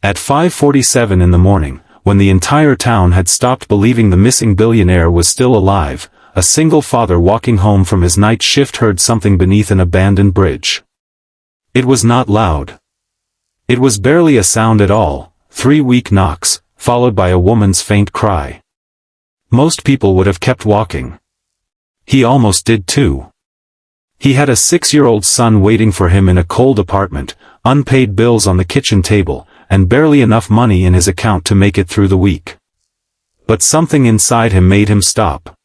At 5:47 in the morning, when the entire town had stopped believing the missing billionaire was still alive, a single father walking home from his night shift heard something beneath an abandoned bridge. It was not loud. It was barely a sound at all, 3 weak knocks, followed by a woman's faint cry. Most people would have kept walking. He almost did too. He had a 6-year-old son waiting for him in a cold apartment, unpaid bills on the kitchen table, and barely enough money in his account to make it through the week. But something inside him made him stop.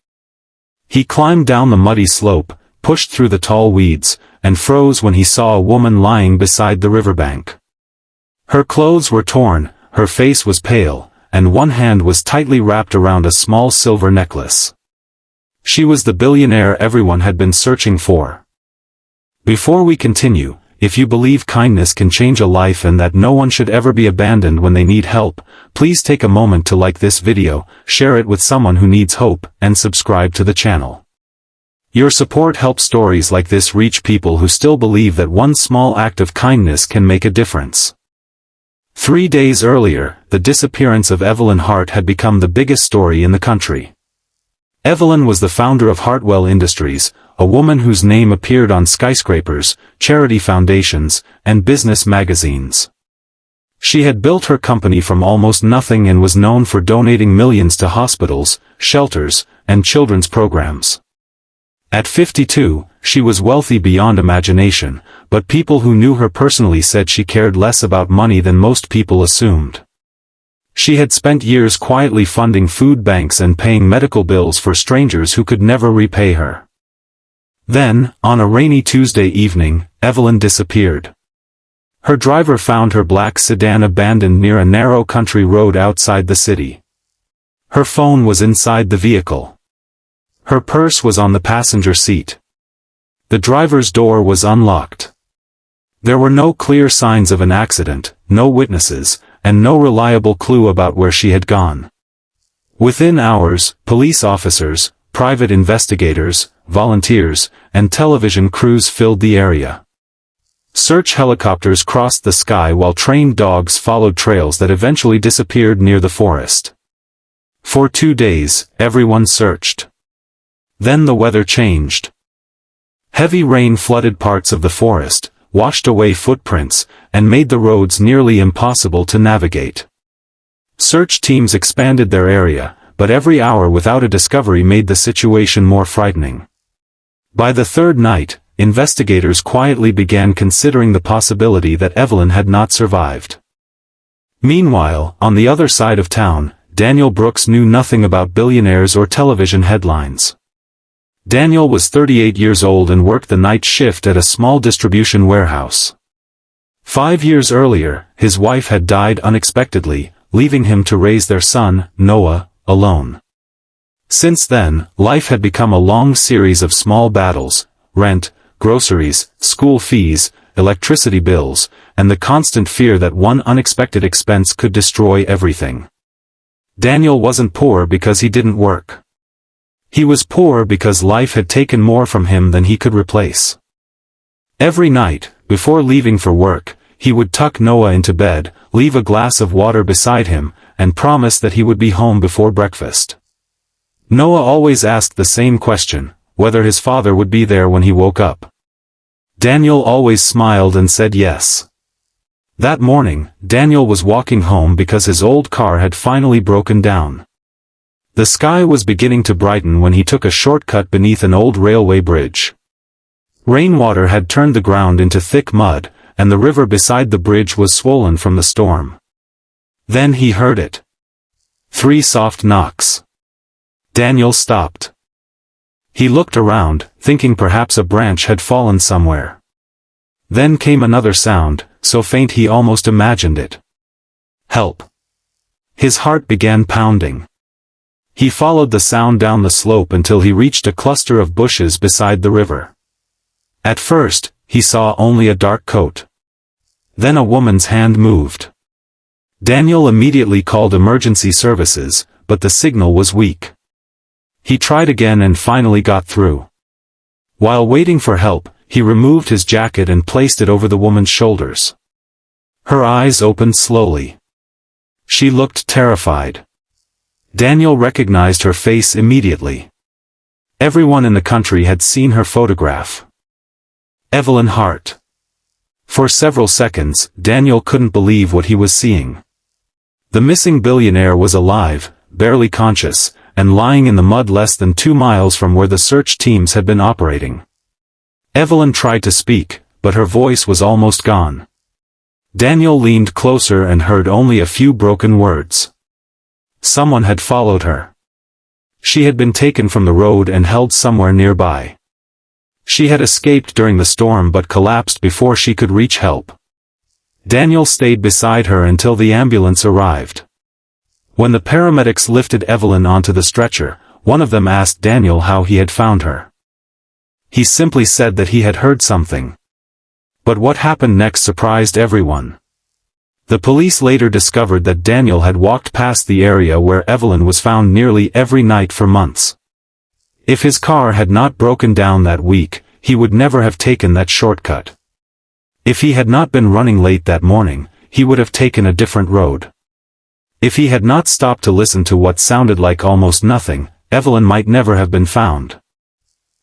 He climbed down the muddy slope, pushed through the tall weeds, and froze when he saw a woman lying beside the riverbank. Her clothes were torn, her face was pale, and one hand was tightly wrapped around a small silver necklace. She was the billionaire everyone had been searching for. Before we continue, if you believe kindness can change a life and that no one should ever be abandoned when they need help, please take a moment to like this video, share it with someone who needs hope, and subscribe to the channel. Your support helps stories like this reach people who still believe that one small act of kindness can make a difference. 3 days earlier, the disappearance of Evelyn Hart had become the biggest story in the country. Evelyn was the founder of Hartwell Industries, a woman whose name appeared on skyscrapers, charity foundations, and business magazines. She had built her company from almost nothing and was known for donating millions to hospitals, shelters, and children's programs. At 52, she was wealthy beyond imagination, but people who knew her personally said she cared less about money than most people assumed. She had spent years quietly funding food banks and paying medical bills for strangers who could never repay her. Then, on a rainy Tuesday evening, Evelyn disappeared. Her driver found her black sedan abandoned near a narrow country road outside the city. Her phone was inside the vehicle. Her purse was on the passenger seat. The driver's door was unlocked. There were no clear signs of an accident, no witnesses, and no reliable clue about where she had gone. Within hours, police officers, private investigators, volunteers, and television crews filled the area. Search helicopters crossed the sky while trained dogs followed trails that eventually disappeared near the forest. For 2 days, everyone searched. Then the weather changed. Heavy rain flooded parts of the forest, washed away footprints, and made the roads nearly impossible to navigate. Search teams expanded their area, but every hour without a discovery made the situation more frightening. By the third night, investigators quietly began considering the possibility that Evelyn had not survived. Meanwhile, on the other side of town, Daniel Brooks knew nothing about billionaires or television headlines. Daniel was 38 years old and worked the night shift at a small distribution warehouse. 5 years earlier, his wife had died unexpectedly, leaving him to raise their son, Noah, alone. Since then, life had become a long series of small battles: rent, groceries, school fees, electricity bills, and the constant fear that one unexpected expense could destroy everything. Daniel wasn't poor because he didn't work. He was poor because life had taken more from him than he could replace. Every night, before leaving for work, he would tuck Noah into bed, leave a glass of water beside him, and promise that he would be home before breakfast. Noah always asked the same question, whether his father would be there when he woke up. Daniel always smiled and said yes. That morning, Daniel was walking home because his old car had finally broken down. The sky was beginning to brighten when he took a shortcut beneath an old railway bridge. Rainwater had turned the ground into thick mud, and the river beside the bridge was swollen from the storm. Then he heard it. 3 soft knocks. Daniel stopped. He looked around, thinking perhaps a branch had fallen somewhere. Then came another sound, so faint he almost imagined it. Help! His heart began pounding. He followed the sound down the slope until he reached a cluster of bushes beside the river. At first, he saw only a dark coat. Then a woman's hand moved. Daniel immediately called emergency services, but the signal was weak. He tried again and finally got through. While waiting for help, he removed his jacket and placed it over the woman's shoulders. Her eyes opened slowly. She looked terrified. Daniel recognized her face immediately. Everyone in the country had seen her photograph. Evelyn Hart. For several seconds, Daniel couldn't believe what he was seeing. The missing billionaire was alive, barely conscious, and lying in the mud less than 2 miles from where the search teams had been operating. Evelyn tried to speak, but her voice was almost gone. Daniel leaned closer and heard only a few broken words. Someone had followed her. She had been taken from the road and held somewhere nearby. She had escaped during the storm but collapsed before she could reach help. Daniel stayed beside her until the ambulance arrived. When the paramedics lifted Evelyn onto the stretcher, one of them asked Daniel how he had found her. He simply said that he had heard something. But what happened next surprised everyone. The police later discovered that Daniel had walked past the area where Evelyn was found nearly every night for months. If his car had not broken down that week, he would never have taken that shortcut. If he had not been running late that morning, he would have taken a different road. If he had not stopped to listen to what sounded like almost nothing, Evelyn might never have been found.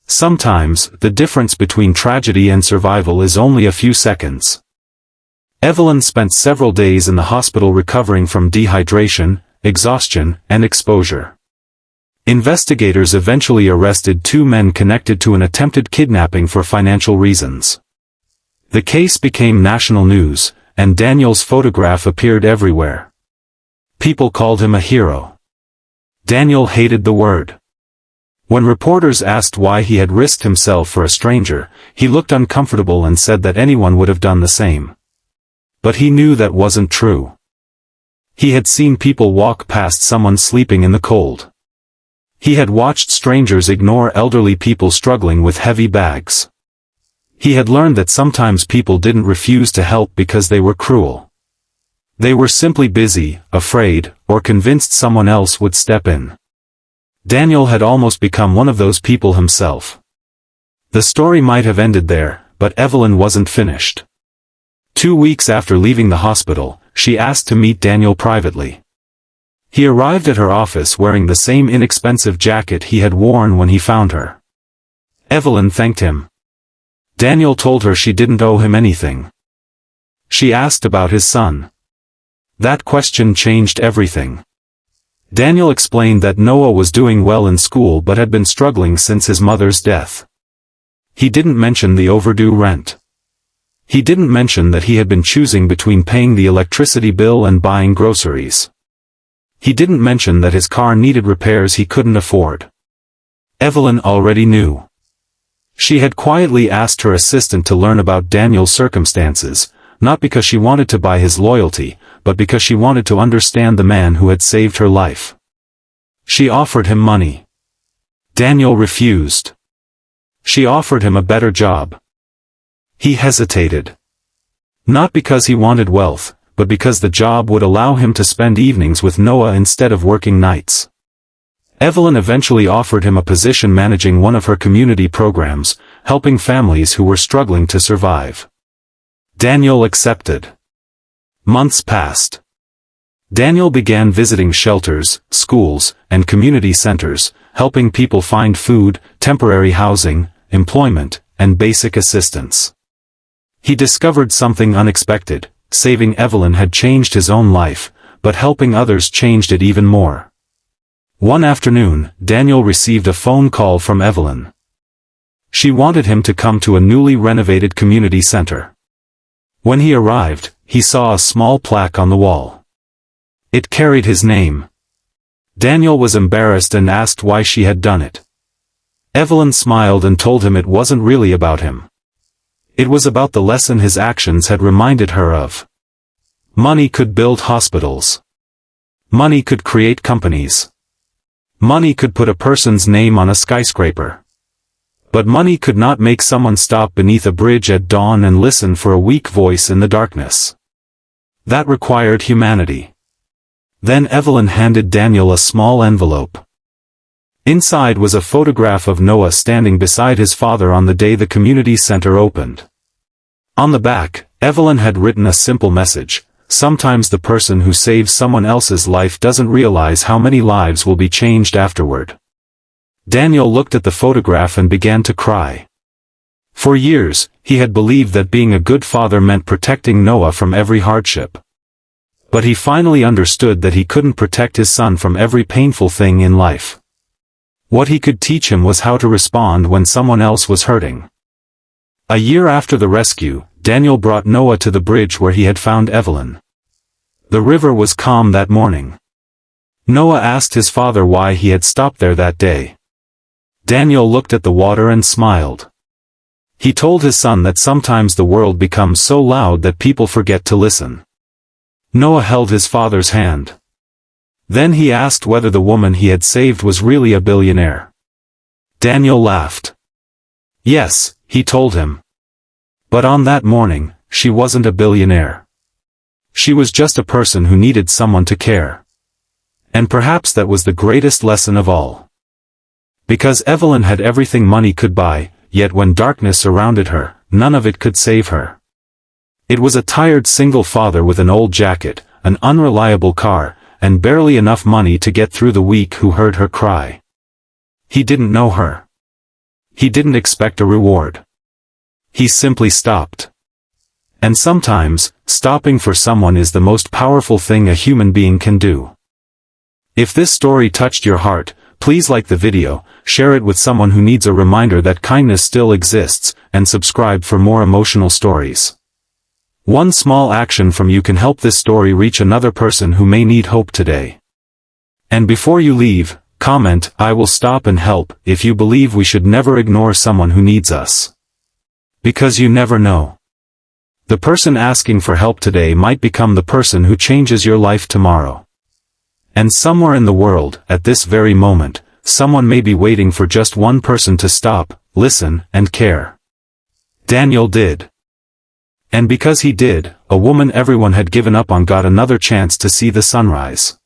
Sometimes, the difference between tragedy and survival is only a few seconds. Evelyn spent several days in the hospital recovering from dehydration, exhaustion, and exposure. Investigators eventually arrested 2 men connected to an attempted kidnapping for financial reasons. The case became national news, and Daniel's photograph appeared everywhere. People called him a hero. Daniel hated the word. When reporters asked why he had risked himself for a stranger, he looked uncomfortable and said that anyone would have done the same. But he knew that wasn't true. He had seen people walk past someone sleeping in the cold. He had watched strangers ignore elderly people struggling with heavy bags. He had learned that sometimes people didn't refuse to help because they were cruel. They were simply busy, afraid, or convinced someone else would step in. Daniel had almost become one of those people himself. The story might have ended there, but Evelyn wasn't finished. 2 weeks after leaving the hospital, she asked to meet Daniel privately. He arrived at her office wearing the same inexpensive jacket he had worn when he found her. Evelyn thanked him. Daniel told her she didn't owe him anything. She asked about his son. That question changed everything. Daniel explained that Noah was doing well in school but had been struggling since his mother's death. He didn't mention the overdue rent. He didn't mention that he had been choosing between paying the electricity bill and buying groceries. He didn't mention that his car needed repairs he couldn't afford. Evelyn already knew. She had quietly asked her assistant to learn about Daniel's circumstances, not because she wanted to buy his loyalty, but because she wanted to understand the man who had saved her life. She offered him money. Daniel refused. She offered him a better job. He hesitated. Not because he wanted wealth, but because the job would allow him to spend evenings with Noah instead of working nights. Evelyn eventually offered him a position managing one of her community programs, helping families who were struggling to survive. Daniel accepted. Months passed. Daniel began visiting shelters, schools, and community centers, helping people find food, temporary housing, employment, and basic assistance. He discovered something unexpected. Saving Evelyn had changed his own life, but helping others changed it even more. One afternoon, Daniel received a phone call from Evelyn. She wanted him to come to a newly renovated community center. When he arrived, he saw a small plaque on the wall. It carried his name. Daniel was embarrassed and asked why she had done it. Evelyn smiled and told him it wasn't really about him. It was about the lesson his actions had reminded her of. Money could build hospitals. Money could create companies. Money could put a person's name on a skyscraper. But money could not make someone stop beneath a bridge at dawn and listen for a weak voice in the darkness. That required humanity. Then Evelyn handed Daniel a small envelope. Inside was a photograph of Noah standing beside his father on the day the community center opened. On the back, Evelyn had written a simple message: sometimes the person who saves someone else's life doesn't realize how many lives will be changed afterward. Daniel looked at the photograph and began to cry. For years, he had believed that being a good father meant protecting Noah from every hardship. But he finally understood that he couldn't protect his son from every painful thing in life. What he could teach him was how to respond when someone else was hurting. A year after the rescue, Daniel brought Noah to the bridge where he had found Evelyn. The river was calm that morning. Noah asked his father why he had stopped there that day. Daniel looked at the water and smiled. He told his son that sometimes the world becomes so loud that people forget to listen. Noah held his father's hand. Then he asked whether the woman he had saved was really a billionaire. Daniel laughed. Yes, he told him. But on that morning, she wasn't a billionaire. She was just a person who needed someone to care. And perhaps that was the greatest lesson of all. Because Evelyn had everything money could buy, yet when darkness surrounded her, none of it could save her. It was a tired single father with an old jacket, an unreliable car, and barely enough money to get through the week who heard her cry. He didn't know her. He didn't expect a reward. He simply stopped. And sometimes, stopping for someone is the most powerful thing a human being can do. If this story touched your heart, please like the video, share it with someone who needs a reminder that kindness still exists, and subscribe for more emotional stories. One small action from you can help this story reach another person who may need hope today. And before you leave, comment, "I will stop and help," if you believe we should never ignore someone who needs us. Because you never know. The person asking for help today might become the person who changes your life tomorrow. And somewhere in the world, at this very moment, someone may be waiting for just one person to stop, listen, and care. Daniel did. And because he did, a woman everyone had given up on got another chance to see the sunrise.